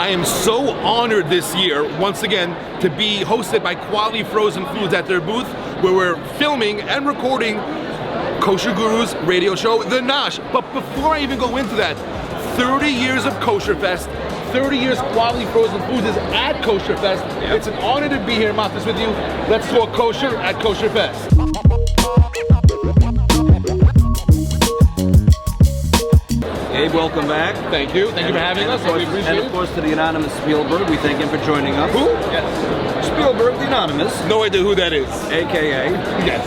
I am so honored this year, once again, to be hosted by Quality Frozen Foods at their booth, where we're filming and recording Kosher Guru's radio show, The Nosh. But before I even go into that, 30 years of KosherFest, 30 years Quality Frozen Foods is at KosherFest. Yep. It's an honor to be here, Matas, with you. Let's talk kosher at KosherFest. Abe, welcome back. Thank you. Thank you for having us. We appreciate it. And of course to the anonymous Spielberg, we thank him for joining us. Who? Yes. Spielberg, the anonymous. No idea who that is. AKA. Yes.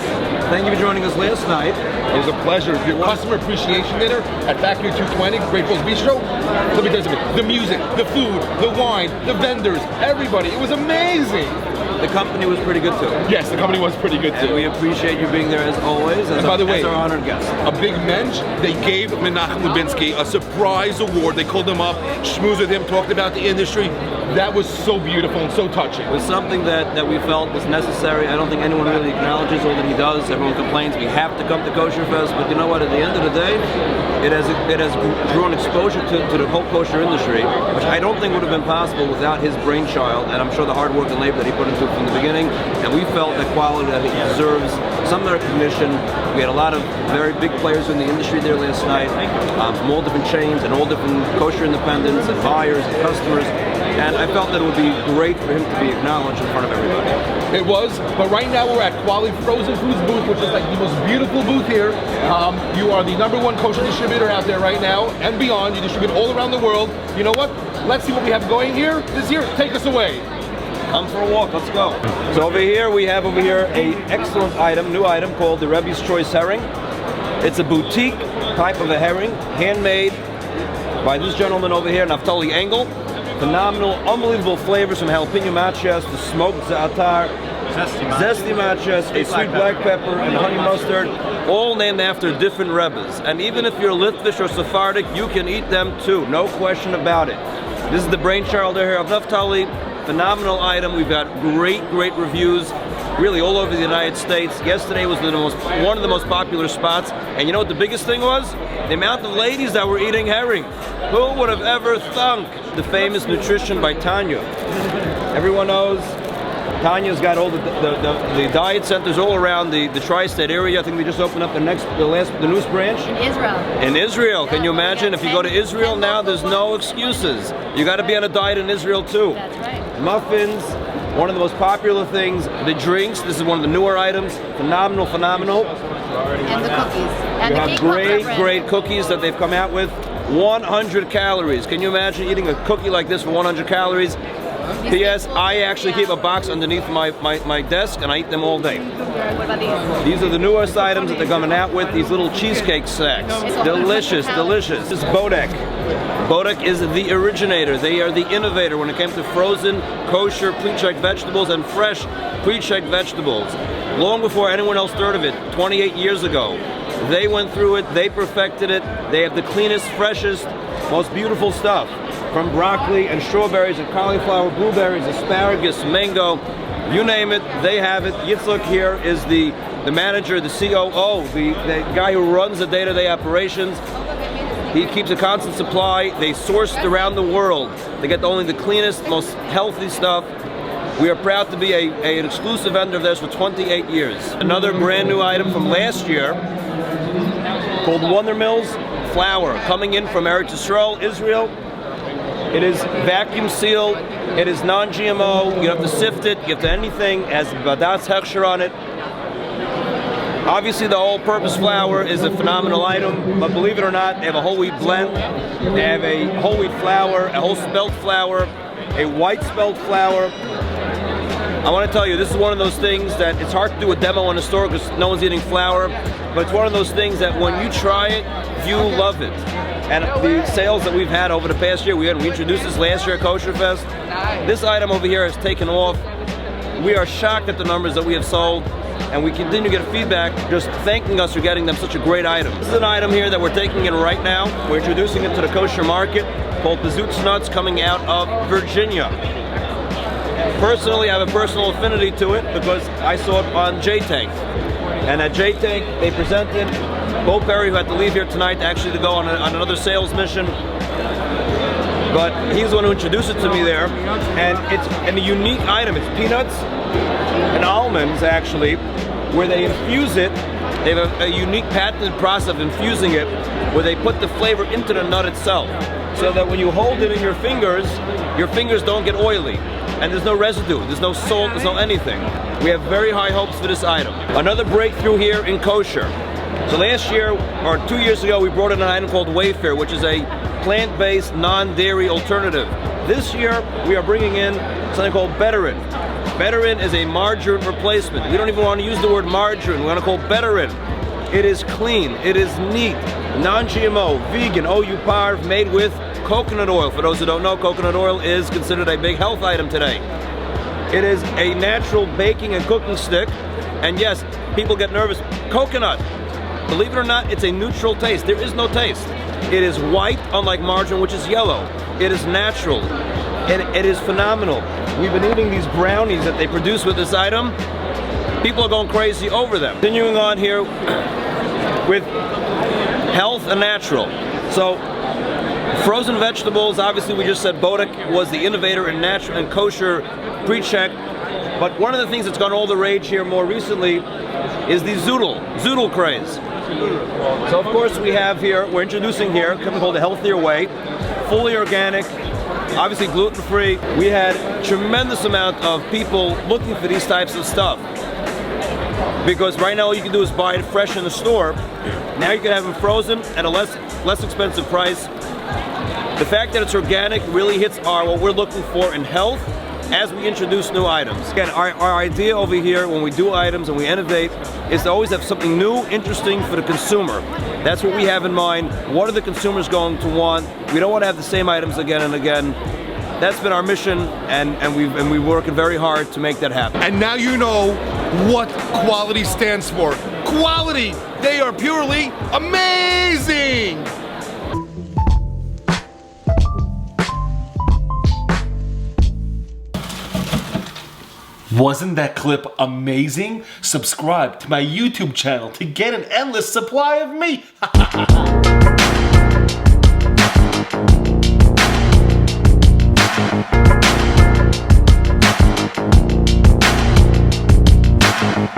Thank you for joining us last night. It was a pleasure. Your customer appreciation dinner at Factory 220, Great Falls Bistro. Let me tell you something. The music, the food, the wine, the vendors, everybody. It was amazing. The company was pretty good too. Yes, the company was pretty good too. And we appreciate you being there as always, as, by the way, as our honored guest. A big mensch, they gave Menachem Lubinsky a surprise award. They called him up, schmoozed with him, talked about the industry. That was so beautiful and so touching. It was something that we felt was necessary. I don't think anyone really acknowledges all that he does. Everyone complains we have to come to KosherFest, but you know what? At the end of the day, it has drawn exposure to the whole kosher industry, which I don't think would have been possible without his brainchild, and I'm sure the hard work and labor that he put into it from the beginning. And we felt that quality that he deserves some recognition. We had a lot of very big players in the industry there last night, from all different chains and all different kosher independents and buyers and customers. And I felt that it would be great for him to be acknowledged in front of everybody. It was, but right now we're at Quality Frozen Foods booth, which is like the most beautiful booth here. You are the #1 kosher distributor out there right now and beyond. You distribute all around the world. You know what? Let's see what we have going here this year. Take us away. Come for a walk, let's go. So over here we have a excellent item, new item called the Rebbe's Choice Herring. It's a boutique type of a herring, handmade by this gentleman over here, Naftali Engel. Phenomenal, unbelievable flavors from jalapeno matches to smoked za'atar, zesty matches, a sweet black pepper, and honey mustard, all named after different Rebbes. And even if you're Litvish or Sephardic, you can eat them too, no question about it. This is the brainchild here of Naftali. Phenomenal item. We've got great reviews, really all over the United States. Yesterday was one of the most popular spots. And you know what the biggest thing was? The amount of ladies that were eating herring. Who would have ever thunk? The famous Nutrition by Tanya. Everyone knows Tanya's got all the diet centers all around the tri-state area. I think we just opened up the newest branch. In Israel. In Israel. Can you imagine? If you go to Israel now, there's no excuses. You got to be on a diet in Israel too. That's right. Muffins, one of the most popular things. The drinks, this is one of the newer items. Phenomenal. And the cookies. And you the have great cookies that they've come out with. 100 calories. Can you imagine eating a cookie like this for 100 calories? P.S. I actually keep a box underneath my desk and I eat them all day. What about these? These are the newest items that they're coming out with, these little cheesecake snacks. Delicious. This is Bodek. Bodek is the originator. They are the innovator when it came to frozen, kosher, pre-checked vegetables and fresh pre-checked vegetables. Long before anyone else heard of it, 28 years ago. They went through it, they perfected it. They have the cleanest, freshest, most beautiful stuff. From broccoli and strawberries and cauliflower, blueberries, asparagus, mango, you name it, they have it. Yitzhak here is the manager, the COO, the guy who runs the day-to-day operations. He keeps a constant supply. They source around the world. They get only the cleanest, most healthy stuff. We are proud to be an exclusive vendor of theirs for 28 years. Another brand new item from last year called Wonder Mills flour, coming in from Eretz Yisrael, Israel. It is vacuum sealed, it is non-GMO, you have to sift it, you have to anything, it has Badatz Hechsher on it. Obviously the all-purpose flour is a phenomenal item, but believe it or not, they have a whole wheat blend, they have a whole wheat flour, a whole spelt flour, a white spelt flour. I want to tell you, this is one of those things that it's hard to do a demo in a store because no one's eating flour, but it's one of those things that when you try it, you love it. And the sales that we've had over the past year, we introduced this last year at KosherFest. This item over here has taken off. We are shocked at the numbers that we have sold, and we continue to get feedback just thanking us for getting them such a great item. This is an item here that we're taking in right now. We're introducing it to the kosher market called Bazoots Nuts, coming out of Virginia. Personally, I have a personal affinity to it because I saw it on J-Tank. And at J-Tank, they presented Bo Perry, who had to leave here tonight actually to go on another sales mission. but he's the one who introduced it to me there. And it's a unique item. It's peanuts and almonds, actually, where they infuse it. They have a unique patented process of infusing it, where they put the flavor into the nut itself, so that when you hold it in your fingers don't get oily. And there's no residue, there's no salt, there's no anything. We have very high hopes for this item. Another breakthrough here in kosher. So last year, or 2 years ago, we brought in an item called Wayfair, which is a plant-based, non-dairy alternative. This year, we are bringing in something called Betterin. Betterin is a margarine replacement. We don't even want to use the word margarine, we want to call Betterin. It is clean, it is neat, non-GMO, vegan, OU parv, made with coconut oil. For those who don't know, coconut oil is considered a big health item today. It is a natural baking and cooking stick, and yes, people get nervous. Coconut, believe it or not, it's a neutral taste. There is no taste. It is white, unlike margarine, which is yellow. It is natural, and it is phenomenal. We've been eating these brownies that they produce with this item. People are going crazy over them. Continuing on here with health and natural. So, frozen vegetables, obviously we just said Bodek was the innovator in natural and kosher pre-check. But one of the things that's gone all the rage here more recently is the zoodle craze. So of course we're introducing here a company called The Healthier Way, fully organic, obviously gluten-free. We had a tremendous amount of people looking for these types of stuff. Because right now all you can do is buy it fresh in the store. Now you can have them frozen at a less expensive price. The fact that it's organic really hits what we're looking for in health as we introduce new items. Again, our idea over here when we do items and we innovate is to always have something new, interesting for the consumer. That's what we have in mind. What are the consumers going to want? We don't want to have the same items again and again. That's been our mission, and we're working very hard to make that happen. And now you know what quality stands for. Quality! They are purely amazing! Wasn't that clip amazing? Subscribe to my YouTube channel to get an endless supply of me.